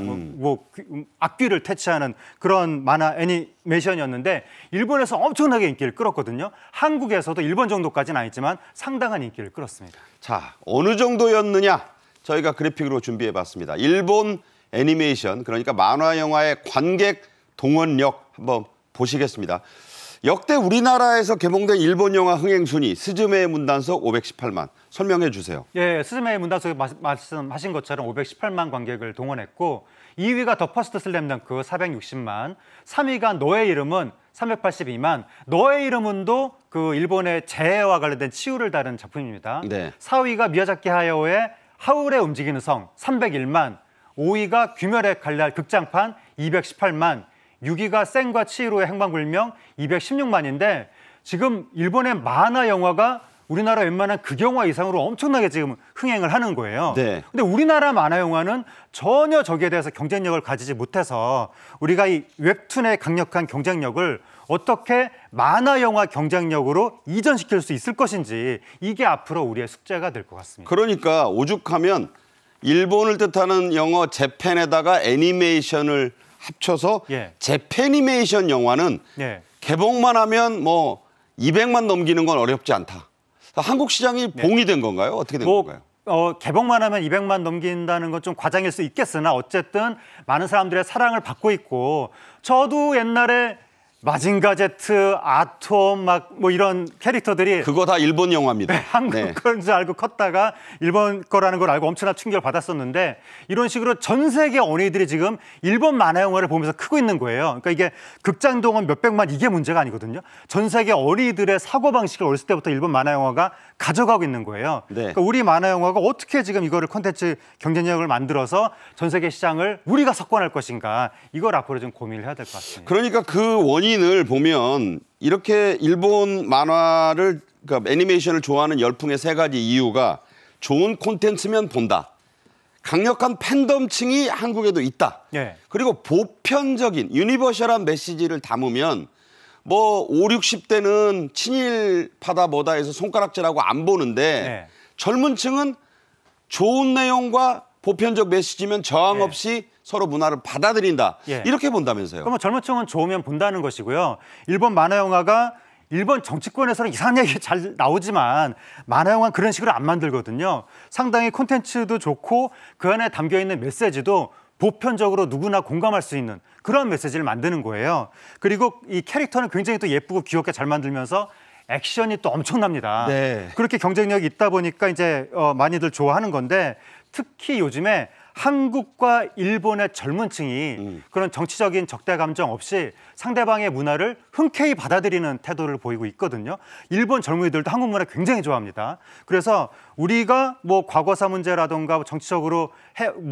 악귀를 퇴치하는 그런 만화 애니메이션이었는데 일본에서 엄청나게 인기를 끌었거든요. 한국에서도 일본 정도까지는 아니지만 상당한 인기를 끌었습니다. 자, 어느 정도였느냐? 저희가 그래픽으로 준비해봤습니다. 일본 애니메이션, 그러니까 만화 영화의 관객 동원력 한번 보시겠습니다. 역대 우리나라에서 개봉된 일본 영화 흥행 순위 스즈메의 문단속 518만 설명해 주세요. 예, 스즈메의 문단속에 말씀하신 것처럼 518만 관객을 동원했고 2위가 더 퍼스트 슬램덩크 460만, 3위가 너의 이름은 382만. 너의 이름은도 그 일본의 재해와 관련된 치유를 다룬 작품입니다. 네. 4위가 미야자키 하야오의 하울의 움직이는 성 301만, 5위가 귀멸의 칼날 극장판 218만, 6위가 센과 치히로의 행방불명 216만인데 지금 일본의 만화 영화가 우리나라 웬만한 극영화 이상으로 엄청나게 지금 흥행을 하는 거예요. 네. 근데 우리나라 만화 영화는 전혀 저기에 대해서 경쟁력을 가지지 못해서 우리가 이 웹툰의 강력한 경쟁력을 어떻게 만화 영화 경쟁력으로 이전시킬 수 있을 것인지 이게 앞으로 우리의 숙제가 될 것 같습니다. 그러니까 오죽하면 일본을 뜻하는 영어 재팬에다가 애니메이션을 합쳐서 예. 재패니메이션 영화는 예. 개봉만 하면 뭐 200만 넘기는 건 어렵지 않다. 한국 시장이 봉이 된 건가요? 어떻게 된 건가요? 개봉만 하면 200만 넘긴다는 건 좀 과장일 수 있겠으나 어쨌든 많은 사람들의 사랑을 받고 있고 저도 옛날에 마징가 제트, 아톰 막 뭐 이런 캐릭터들이 그거 다 일본 영화입니다. 한국 거인 줄 알고 컸다가 일본 거라는 걸 알고 엄청난 충격을 받았었는데 이런 식으로 전 세계 어린이들이 지금 일본 만화 영화를 보면서 크고 있는 거예요. 그러니까 이게 극장 동원 몇백만 이게 문제가 아니거든요. 전 세계 어린이들의 사고방식을 어렸을 때부터 일본 만화 영화가 가져가고 있는 거예요. 네. 그러니까 우리 만화 영화가 어떻게 지금 이거를 콘텐츠 경쟁력을 만들어서 전 세계 시장을 우리가 석권할 것인가 이걸 앞으로 좀 고민을 해야 될 것 같습니다. 그러니까 그 원인을 보면 이렇게 일본 만화를 그러니까 애니메이션을 좋아하는 열풍의 세 가지 이유가 좋은 콘텐츠면 본다. 강력한 팬덤층이 한국에도 있다. 네. 그리고 보편적인 유니버셜한 메시지를 담으면 뭐 5, 60대는 친일파다 뭐다 해서 손가락질하고 안 보는데 네. 젊은 층은 좋은 내용과 보편적 메시지면 저항 없이 서로 문화를 받아들인다. 예. 이렇게 본다면서요. 그러면 젊은 층은 좋으면 본다는 것이고요. 일본 만화 영화가 일본 정치권에서는 이상한 얘기 잘 나오지만 만화 영화는 그런 식으로 안 만들거든요. 상당히 콘텐츠도 좋고 그 안에 담겨있는 메시지도 보편적으로 누구나 공감할 수 있는 그런 메시지를 만드는 거예요. 그리고 이 캐릭터는 굉장히 또 예쁘고 귀엽게 잘 만들면서 액션이 또 엄청납니다. 네. 그렇게 경쟁력이 있다 보니까 이제 많이들 좋아하는 건데 특히 요즘에 한국과 일본의 젊은 층이 그런 정치적인 적대 감정 없이 상대방의 문화를 흔쾌히 받아들이는 태도를 보이고 있거든요. 일본 젊은이들도 한국 문화 굉장히 좋아합니다. 그래서 우리가 뭐 과거사 문제라든가 정치적으로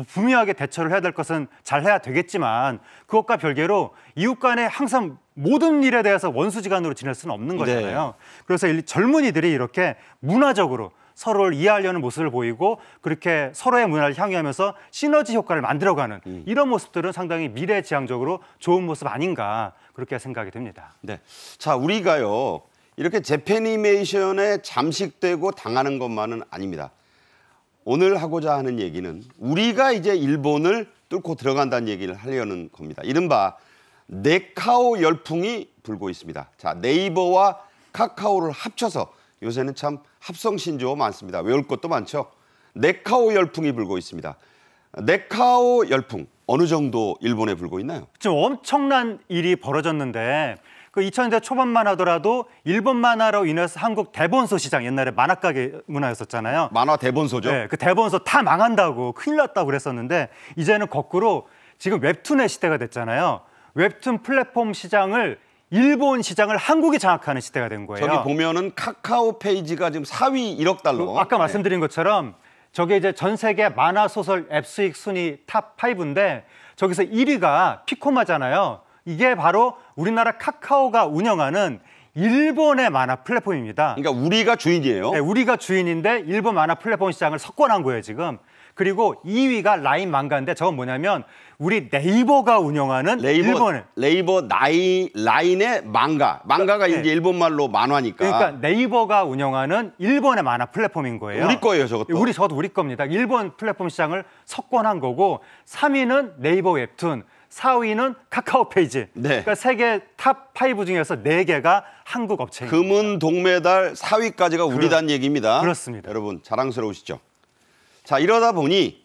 분명하게 대처를 해야 될 것은 잘 해야 되겠지만 그것과 별개로 이웃 간에 항상 모든 일에 대해서 원수지간으로 지낼 수는 없는 거잖아요. 그래서 젊은이들이 이렇게 문화적으로 서로를 이해하려는 모습을 보이고 그렇게 서로의 문화를 향유하면서 시너지 효과를 만들어가는 이런 모습들은 상당히 미래지향적으로 좋은 모습 아닌가 그렇게 생각이 됩니다. 네. 자, 우리가요. 이렇게 재패니메이션에 잠식되고 당하는 것만은 아닙니다. 오늘 하고자 하는 얘기는 우리가 이제 일본을 뚫고 들어간다는 얘기를 하려는 겁니다. 이른바 네카오 열풍이 불고 있습니다. 자, 네이버와 카카오를 합쳐서 요새는 참 합성 신조어 많습니다. 외울 것도 많죠. 네카오 열풍이 불고 있습니다. 네카오 열풍 어느 정도 일본에 불고 있나요? 지금 엄청난 일이 벌어졌는데 그 2000년대 초반만 하더라도 일본 만화로 인해서 한국 대본소 시장 옛날에 만화가게 문화였었잖아요. 만화 대본소죠. 네, 그 대본소 다 망한다고 큰일 났다고 그랬었는데 이제는 거꾸로 지금 웹툰의 시대가 됐잖아요. 웹툰 플랫폼 시장을 일본 시장을 한국이 장악하는 시대가 된 거예요. 저기 보면은 카카오 페이지가 지금 4위 1억 달러. 아까 말씀드린 것처럼 저게 이제 전 세계 만화 소설 앱 수익 순위 탑 5인데 저기서 1위가 피코마잖아요. 이게 바로 우리나라 카카오가 운영하는 일본의 만화 플랫폼입니다. 그러니까 우리가 주인이에요. 네, 우리가 주인인데 일본 만화 플랫폼 시장을 석권한 거예요, 지금. 그리고 2위가 라인 망가인데 저건 뭐냐면 우리 네이버가 운영하는 일본의 네이버 라인의 망가가 네. 이제 일본 말로 만화니까. 그러니까 네이버가 운영하는 일본의 만화 플랫폼인 거예요. 우리 거예요, 저것도. 저것도 우리 겁니다. 일본 플랫폼 시장을 석권한 거고 3위는 네이버 웹툰, 4위는 카카오 페이지. 네. 그러니까 세계 탑 5 중에서 4개가 한국 업체입니다. 금은 동메달 4위까지가 우리단 얘기입니다. 그렇습니다. 여러분 자랑스러우시죠? 자, 이러다 보니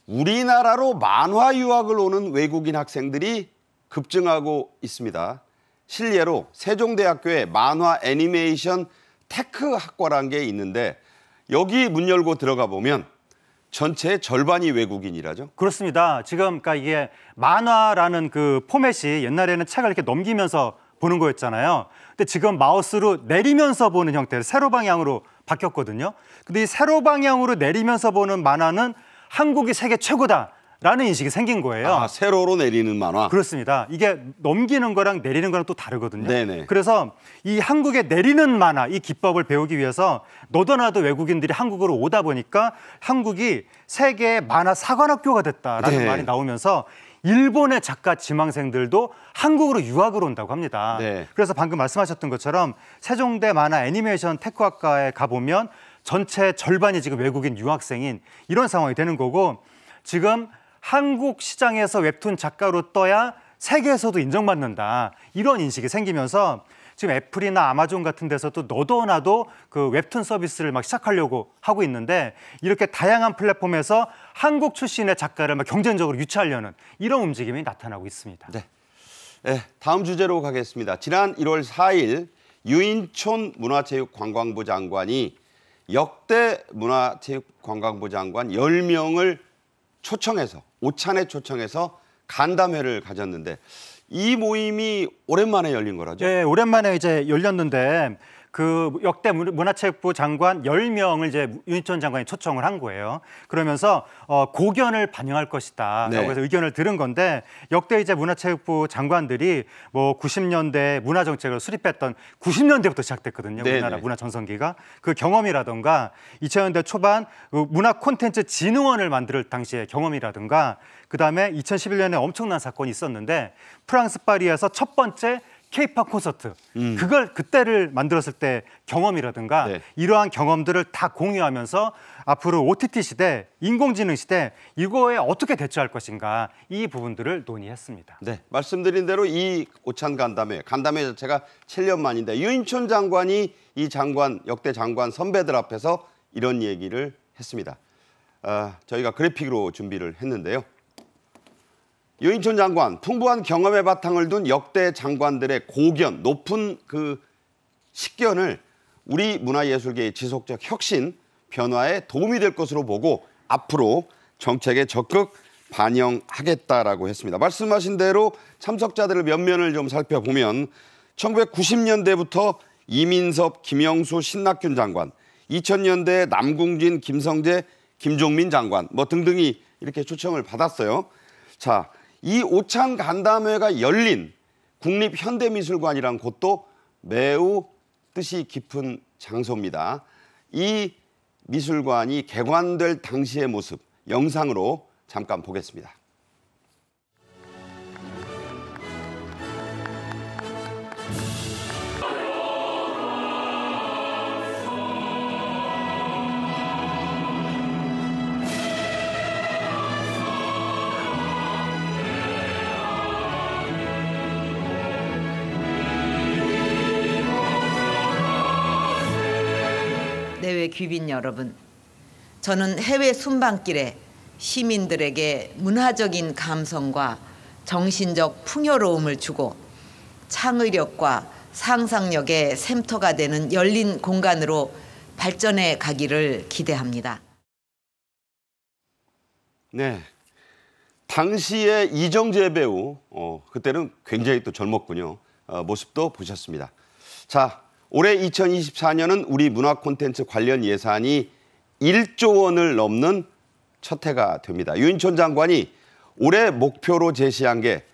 우리나라로 만화 유학을 오는 외국인 학생들이 급증하고 있습니다. 실례로 세종대학교에 만화 애니메이션 테크 학과라는 게 있는데 여기 문 열고 들어가 보면 전체의 절반이 외국인이라죠. 그렇습니다. 지금 그러니까 이게 만화라는 그 포맷이 옛날에는 책을 이렇게 넘기면서 보는 거였잖아요. 근데 지금 마우스로 내리면서 보는 형태로 세로 방향으로 바뀌었거든요. 근데 이 세로 방향으로 내리면서 보는 만화는 한국이 세계 최고다라는 인식이 생긴 거예요. 아, 세로로 내리는 만화. 그렇습니다. 이게 넘기는 거랑 내리는 거랑 또 다르거든요. 네네. 그래서 이 한국의 내리는 만화 이 기법을 배우기 위해서 너도나도 외국인들이 한국으로 오다 보니까 한국이 세계 만화 사관학교가 됐다라는 네. 말이 나오면서 일본의 작가 지망생들도 한국으로 유학을 온다고 합니다. 네. 그래서 방금 말씀하셨던 것처럼 세종대 만화 애니메이션 테크학과에 가보면 전체 절반이 지금 외국인 유학생인 이런 상황이 되는 거고 지금 한국 시장에서 웹툰 작가로 떠야 세계에서도 인정받는다. 이런 인식이 생기면서 지금 애플이나 아마존 같은 데서도 너도 나도 그 웹툰 서비스를 막 시작하려고 하고 있는데 이렇게 다양한 플랫폼에서 한국 출신의 작가를 막 경쟁적으로 유치하려는 이런 움직임이 나타나고 있습니다. 네. 네, 다음 주제로 가겠습니다. 지난 1월 4일 유인촌 문화체육관광부 장관이 역대 문화체육관광부 장관 10명을 초청해서 오찬에 초청해서 간담회를 가졌는데 이 모임이 오랜만에 열린 거라죠? 네, 오랜만에 이제 열렸는데 그 역대 문화체육부 장관 10명을 이제 유인촌 장관이 초청을 한 거예요. 그러면서 고견을 반영할 것이다. 네. 라고 해서 의견을 들은 건데 역대 이제 문화체육부 장관들이 뭐 90년대 문화정책을 수립했던 90년대부터 시작됐거든요. 네네. 우리나라 문화 전성기가. 그 경험이라든가 2000년대 초반 문화 콘텐츠 진흥원을 만들 당시의 경험이라든가 그다음에 2011년에 엄청난 사건이 있었는데 프랑스 파리에서 첫 번째 K-팝 콘서트 그걸 그때를 만들었을 때 경험이라든가 네. 이러한 경험들을 다 공유하면서 앞으로 OTT 시대, 인공지능 시대 이거에 어떻게 대처할 것인가 이 부분들을 논의했습니다. 네, 말씀드린 대로 이 오찬 간담회 자체가 7년 만인데 유인촌 장관이 이 역대 장관 선배들 앞에서 이런 얘기를 했습니다. 저희가 그래픽으로 준비를 했는데요. 유인촌 장관, 풍부한 경험의 바탕을 둔 역대 장관들의 고견, 높은 그 식견을 우리 문화예술계의 지속적 혁신, 변화에 도움이 될 것으로 보고 앞으로 정책에 적극 반영하겠다라고 했습니다. 말씀하신 대로 참석자들의 면면을 좀 살펴보면 1990년대부터 이민섭, 김영수, 신낙균 장관, 2000년대 남궁진, 김성재, 김종민 장관 뭐 등등이 이렇게 초청을 받았어요. 자, 이 오찬 간담회가 열린 국립현대미술관이란 곳도 매우 뜻이 깊은 장소입니다. 이 미술관이 개관될 당시의 모습 영상으로 잠깐 보겠습니다. 내외 귀빈 여러분, 저는 해외 순방길에 시민들에게 문화적인 감성과 정신적 풍요로움을 주고 창의력과 상상력의 샘터가 되는 열린 공간으로 발전해 가기를 기대합니다. 네, 당시에 이정재 배우, 그때는 굉장히 또 젊었군요. 모습도 보셨습니다. 자, 올해 2024년은 우리 문화 콘텐츠 관련 예산이 1조 원을 넘는 첫 해가 됩니다. 유인촌 장관이 올해 목표로 제시한 게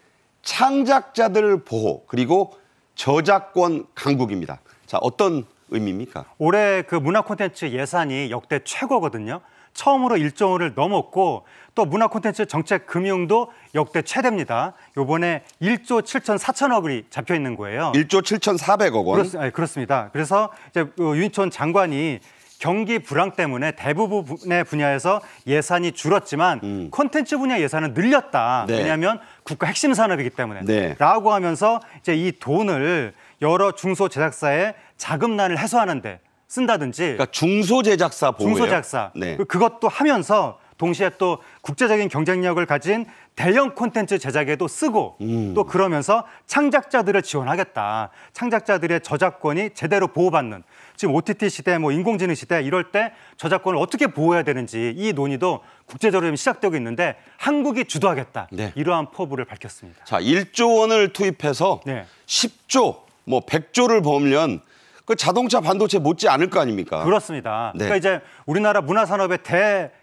창작자들 보호 그리고 저작권 강국입니다. 자, 어떤 의미입니까? 올해 그 문화 콘텐츠 예산이 역대 최고거든요. 처음으로 1조 원을 넘었고 또 문화 콘텐츠 정책 금융도 역대 최대입니다. 요번에 1조 7,4천억이 잡혀 있는 거예요. 1조 7,400억 원. 그렇습니다. 그래서 이제 유인촌 장관이 경기 불황 때문에 대부분의 분야에서 예산이 줄었지만 콘텐츠 분야 예산은 늘렸다. 네. 왜냐하면 국가 핵심 산업이기 때문에. 네. 라고 하면서 이제 이 돈을 여러 중소 제작사의 자금난을 해소하는데 쓴다든지. 그러니까 중소제작사 보호요. 중소제작사. 네. 그것도 하면서 동시에 또 국제적인 경쟁력을 가진 대형 콘텐츠 제작에도 쓰고 또 그러면서 창작자들을 지원하겠다. 창작자들의 저작권이 제대로 보호받는 지금 OTT 시대, 뭐 인공지능 시대 이럴 때 저작권을 어떻게 보호해야 되는지 이 논의도 국제적으로 시작되고 있는데 한국이 주도하겠다. 네. 이러한 포부를 밝혔습니다. 자, 1조 원을 투입해서 네. 10조, 뭐 100조를 벌면 그 자동차 반도체 못지 않을 거 아닙니까? 그렇습니다. 네. 그러니까 이제 우리나라 문화산업의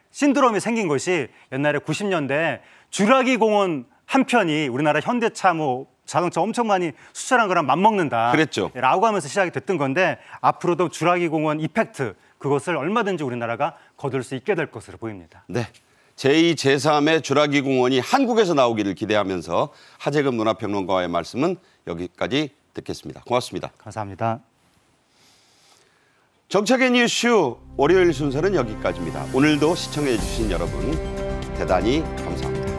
신드롬이 생긴 것이 옛날에 90년대 주라기 공원 한 편이 우리나라 현대차 뭐 자동차 엄청 많이 수출한 거랑 맞먹는다. 그랬죠. 라고 하면서 시작이 됐던 건데 앞으로도 주라기 공원 이펙트 그것을 얼마든지 우리나라가 거둘 수 있게 될 것으로 보입니다. 네. 제2, 제3의 주라기 공원이 한국에서 나오기를 기대하면서 하재근 문화평론가와의 말씀은 여기까지 듣겠습니다. 고맙습니다. 감사합니다. 정책의 뉴스 월요일 순서는 여기까지입니다. 오늘도 시청해 주신 여러분 대단히 감사합니다.